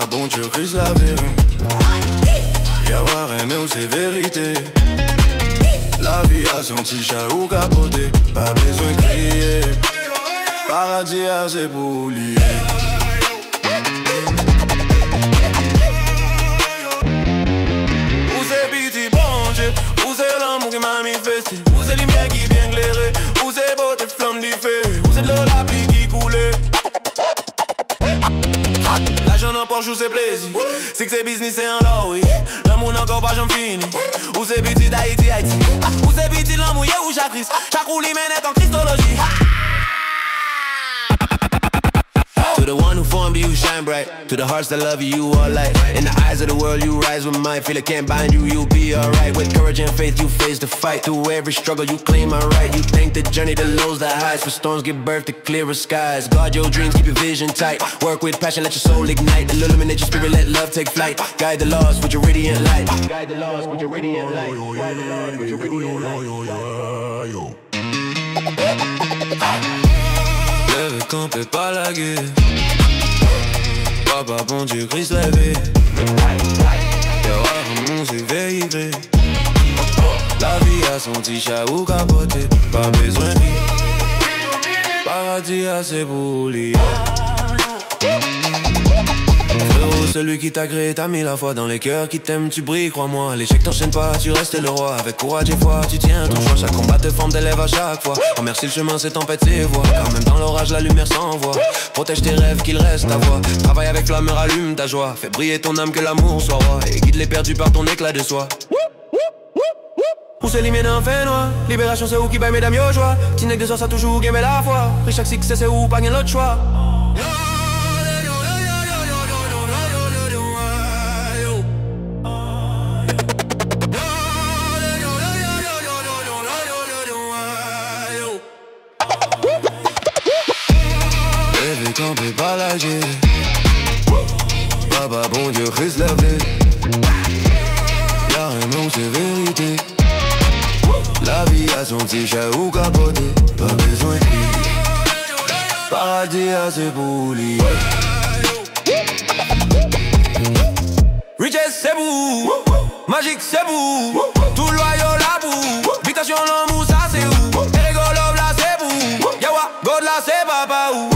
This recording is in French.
Papa, bon Dieu, Christ la vérité. Y'a rien mais où c'est vérité. La vie a son petit chat ou capoté. Pas besoin de crier. Paradis a ses bouliers. Où c'est petit bon Dieu. Où c'est l'amour qui m'a manifesté. Où c'est lumière qui vient éclairer. Où c'est beauté flamme du feu. Où c'est de l'eau la pluie qui coulait. L'argent en poche ou c'est plaisir. C'est que c'est business c'est un lot, oui. L'amour n'a encore pas j'en finis. Où c'est petit d'Haïti, Haïti. Où c'est petit l'amour, y'a où j'actrice. Chaque roue l'hyménète en Christologie. To the one who formed you, shine bright. To the hearts that love you, you are light. In the eyes of the world, you rise with might. Feel it can't bind you, you'll be alright. With courage and faith, you face the fight. Through every struggle, you claim my right. You think the journey, the lows, the highs. For storms give birth to clearer skies. Guard your dreams, keep your vision tight. Work with passion, let your soul ignite. Illuminate your spirit, let love take flight. Guide the lost with your radiant light. Guide the lost with your radiant light. Guide the lost with your radiant light. Lève campé pas la guerre. Papa, bon Dieu, Christ levé. Y'a un monde s'éveiller. La vie a son petit chat ou capoté. Pas besoin de vie. Paradis a ses bouliers. Frérot, celui qui t'a créé t'a mis la foi. Dans les cœurs qui t'aiment, tu brilles, crois-moi. L'échec t'enchaîne pas, tu restes le roi. Avec courage et foi, tu tiens ton choix. Chaque combat te forme d'élève à chaque fois. Remercie le chemin, c'est tempête, c'est voix. Car même dans l'orage, la lumière s'envoie. Protège tes rêves, qu'il reste ta voix. Travaille avec flamme, rallume ta joie. Fais briller ton âme, que l'amour soit roi. Et guide les perdus par ton éclat de soi. Où c'est les miens en fin noir. Libération c'est où qui baille mesdames yo joie. Petit nec de soir ça toujours gagne la foi. Pris chaque succès c'est où pas gagne l'autre choix. Lève campé pas la guerre. Papa bon Dieu Christ levé. Y'a rien non c'est vérité. La vie a son petit chat ou capoté. Pas besoin de crier. Paradis a ses bouliers. Richesse c'est vous. Magique c'est vous. Tout loyal la boue. Habitation l'amour ça c'est où. Et rigolo là c'est vous. Yawa God là c'est papa ou.